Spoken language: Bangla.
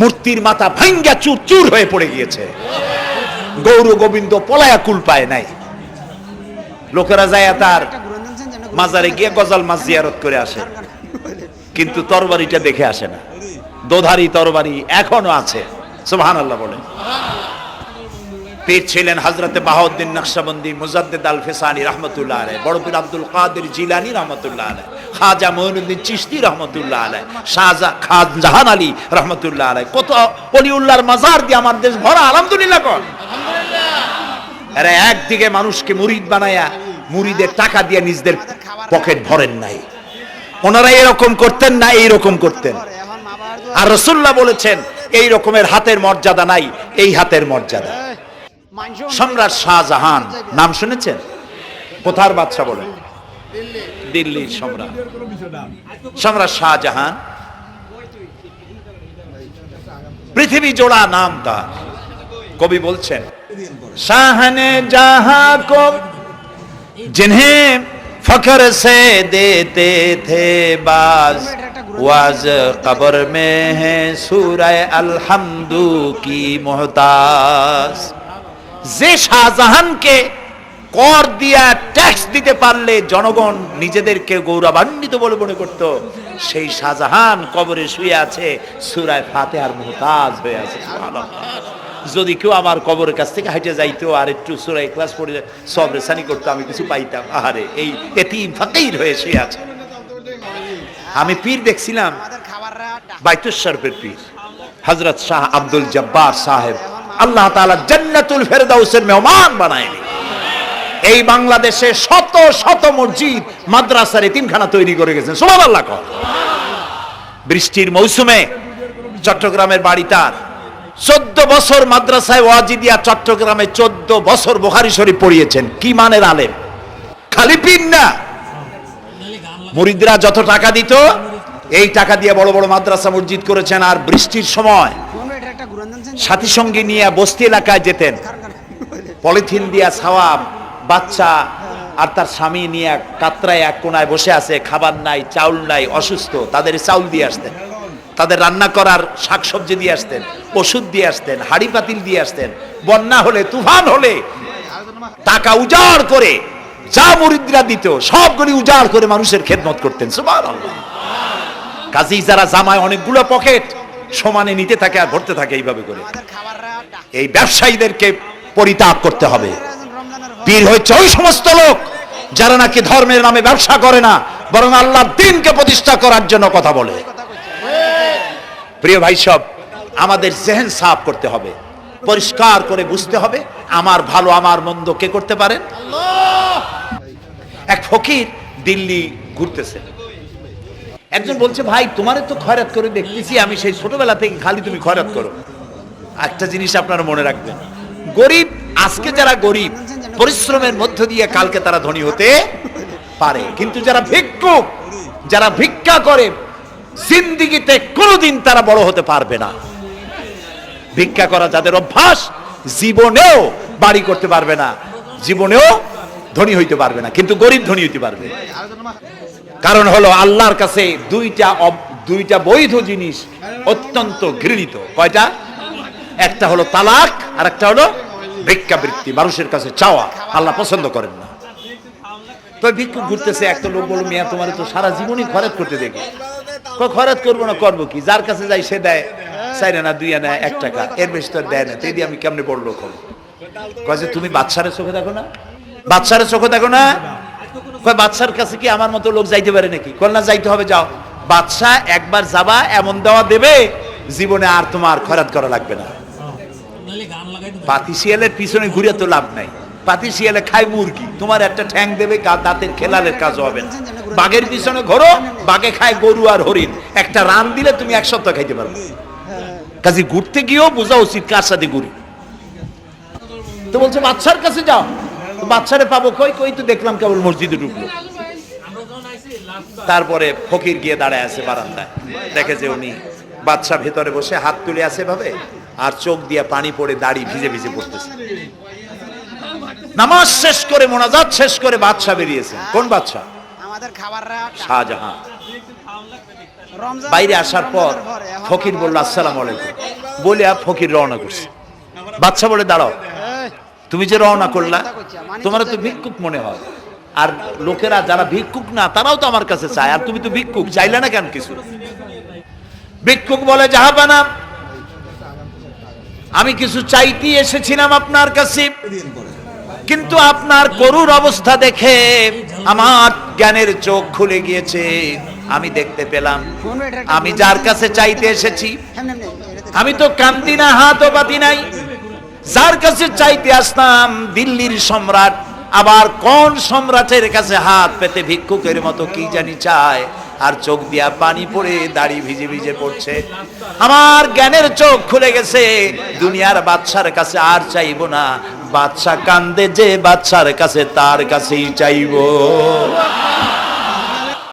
মূর্তির মাথা ভাঙ্গা চুর চুর হয়ে পড়ে গিয়েছে। গৌর গোবিন্দ পলায়া কুল পায় নাই। লোকেরা যায় তার মাজারে গিয়ে গজাল মাছ জিয়ারত করে আসে, কিন্তু তরবারিটা দেখে আসে না। দোধারি তরবারি এখনো আছে, সুবহানাল্লাহ বলে। পীর ছিলেন হযরতে বাহাউদ্দিন নকশবন্দি, মুজাদ্দিদ আল ফিসানি রাহমাতুল্লাহ আলাইহি, বড় পীর আব্দুল কাদের জিলানী রাহমাতুল্লাহ আলাইহি, খাজা মঈনুদ্দিন চিশতি রাহমাতুল্লাহ আলাইহি, খাজা জাহান আলী রাহমাতুল্লাহ আলাইহি। কত ওলিউল্লাহর মাজার দিয়ে আমার দেশ ভরা, আলহামদুলিল্লাহ কোন। আরে একদিকে মানুষকে মুরিদ বানায়া মুরিদের টাকা দিয়ে নিজেদের পকেট ভরেন নাই। ওনারা এরকম করতেন না, এইরকম করতেন। আর রাসূলুল্লাহ বলেছেন এই রকমের হাতের মর্যাদা নাই, এই হাতের মর্যাদা। সম্রাট শাহজাহান নাম শুনেছেন? কোথার বাদশা বলেন? দিল্লির সম্রাট। সম্রাট শাহজাহান পৃথিবী জোড়া নাম তার। কবি বলছেন শাহনে জাহাं को जिन्हें फख्र से देते थे बाज, वाज कब्र में है सूरह अलहम्दु की मोहताज। যে শাহজাহানকে কর দিয়া ট্যাক্স দিতে পারলে জনগণ নিজেদেরকে গৌরবান্বিত বলে মনে করত, সেই শাহজাহান কবরে শুয়ে আছে, সূরা ফাতিহার মুহতাজ হয়ে আছে। সুবহানাল্লাহ। যদি কেউ আমার কবরের কাছ থেকে হেঁটে যাইতো আর একটু সূরা ইখলাস পড়ে সবরে সানি করতো, আমি কিছু পাইতাম। আহারে, এই এতিম ফকির হয়ে শুয়ে আছে। আমি পীর দেখছিলাম, বাইতুল শরফের পীর হযরত শাহ আব্দুল জব্বার সাহেব, আল্লাহ তাআলা জান্নাতুল ফেরদাউসের মেহমান বানায়নি। এই বাংলাদেশে শত শত মসজিদ মাদ্রাসার এতিমখানা তৈরি করে গেছেন, সুবহানাল্লাহ। বৃষ্টির মৌসুমে চট্টগ্রামের বাড়ি তার, 14 বছর মাদ্রাসায় ওয়াজিদিয়া চট্টগ্রামে 14 বছর বুখারী শরীফ পড়িয়েছেন। কি মানের আলেম, খালি পীর না। মুরিদরা যত টাকা দিত, এই টাকা দিয়ে বড় বড় মাদ্রাসা মসজিদ করেছেন। আর বৃষ্টির সময় সাথী সঙ্গী নিয়ে বস্তি এলাকায় যেতেন, পলিথিন দিয়া ছাওয়া, বাচ্চা আর তার স্বামী নিয়ে কাতরায় এক কোনায় বসে আছে, খাবার নাই, চাউল নাই, অসুস্থ, তাদের চাউল দিয়ে আসতেন, তাদের রান্না করার শাকসবজি দিয়ে আসতেন, ওষুধ দিয়ে আসতেন, হাড়ি পাতিল দিয়ে আসতেন। বন্যা হলে, তুফান হলে টাকা উজাড় করে যা মুরিদরা দিত সবগুলি উজাড় করে মানুষের খেদমত করতেন। সুবহানাল্লাহ। কাজী যারা জামায় অনেকগুলো পকেট সমানে নিতে থাকে আর ভরতে থাকে, এইভাবে করে এই ব্যবসায়ীদেরকে পরিত্যাগ করতে হবে। পীর হচ্ছে ওই সমস্ত লোক যারা নাকি ধর্মের নামে ব্যবসা করে না, বরং আল্লাহর দ্বীনকে প্রতিষ্ঠা করার জন্য কথা বলে। প্রিয় ভাই সব, আমাদের জেহেন সাফ করতে হবে, পরিষ্কার করে বুঝতে হবে আমার ভালো আমার মন্দ কে করতে পারেন? আল্লাহ। এক ফকির দিল্লি ঘুরতেছে, একজন বলছে ভাই তোমারে তো খয়রাত করে দেখতেছি আমি সেই ছোটবেলা থেকে, খালি তুমি খয়রাত করো। একটা জিনিস আপনারা মনে রাখবেন, গরিব আজকে যারা গরিব পরিশ্রমের মধ্য দিয়ে কালকে তারা ধনী হতে পারে, কিন্তু যারা ভিক্ষুক, যারা ভিক্ষা করে জিন্দেগিতে কোনোদিন তারা বড় হতে পারবে না। ভিক্ষা করা যাদের অভ্যাস, জীবনেও বাড়ি করতে পারবে না, জীবনেও ধনী হইতে পারবে না, কিন্তু গরিব ধনী হইতে পারবে। কারণ হলো আল্লাহর কাছে দুইটা বৈধ জিনিস অত্যন্ত ঘৃণিত। কয়টা? একটা হলো তালাক, আর একটা হলো ভিক্ষাবৃত্তি, মানুষের কাছে চাওয়া। আল্লাহ পছন্দ করেন না। তো ভিক্ষুক ঘুরতেছে, একটা লোক বলল মিয়া তোমার তো সারা জীবনই খরচ করতে দেখি। খরচ করবো না, করবো কি? যার কাছে যাই সে দেয় 4 আনা 2 আনা 1 টাকা, এর বেশি তো দেয় না। তেদি আমি কেমনে বড় লোক হবো? কয়ে তুমি বাদশারে চোখে দেখো না, বাদশারে চোখে দেখো না। কয় বাদশার কাছে কি আমার মতো লোক যাইতে পারে নাকি? কল না, যাইতে হবে, যাও। বাদশা একবার যাবা, এমন দেওয়া দেবে জীবনে আর তোমার খয়রাত করা লাগবে না। পাতি শিয়ালের পিছনে ঘুরে তো লাভ নাই, পাতি শিয়ালে খায় মুরগি, তোমার একটা ঠ্যাং দেবে, দাঁতের খেলালের কাজ হবে না। বাঘের পিছনে ঘোরো, বাঘে খায় গরু আর হরিণ, একটা রান দিলে তুমি 1 সপ্তাহ খাইতে পারবে। কাজে ঘুরতে গিয়েও বোঝা উচিত কার সাথে ঘুরি। তো বলছে বাদশার কাছে যাও, বাদশারে পাবো কই? কই তো দেখলাম কেবল মসজিদে ঢুকলো। তারপরে ফকির গিয়ে দাঁড়ায় আছে বারান্দায়, দেখে যে উনি বাদশা ভেতরে বসে হাত তুলে আছে ভাবে, আর চোখ দিয়ে পানি পড়ে দাড়ি ভিজে ভিজে পড়তেছে। নামাজ শেষ করে, মোনাজাত শেষ করে বাদশা বেরিয়েছে। কোন বাদশা? শাহজাহান। বাইরে আসার পর ফকির বলল আসসালামু আলাইকুম, বলে ফকির রওনা করছে। বাদশা বলে দাঁড়াও, তুমি যে রওনা করলা তোমার তো ভিক্ষুক মনে হয়, আর লোকেরা যারা ভিক্ষুক না তারাও তো আমার কাছে চায়, আর তুমি তো ভিক্ষুক, চাইলে না কেন কিছু? ভিক্ষুক বলে জাহাপানা, আমি কিছু চাইতে এসেছিলাম আপনার কাছে, কিন্তু আপনার করুণ অবস্থা দেখে আমার জ্ঞানের চোখ খুলে গিয়েছে। আমি দেখতে পেলাম আমি যার কাছে চাইতে এসেছি আমি তো কান্দি না, হাতও পাতি নাই। যার কাছে চাইতে আসতাম দিল্লির সম্রাট, আবার কোন সম্রাটের কাছে হাত পেতে ভিক্ষুকের মতো কি জানি চায়, আর চোখ দিয়া পানি পড়ে দাড়ি ভিজে ভিজে পড়ছে। আমার জ্ঞানের চোখ খুলে গেছে, দুনিয়ার বাদশার কাছে আর চাইবো না। বাদশা কান্দে যে বাদশার কাছে, তার কাছেই চাইবো।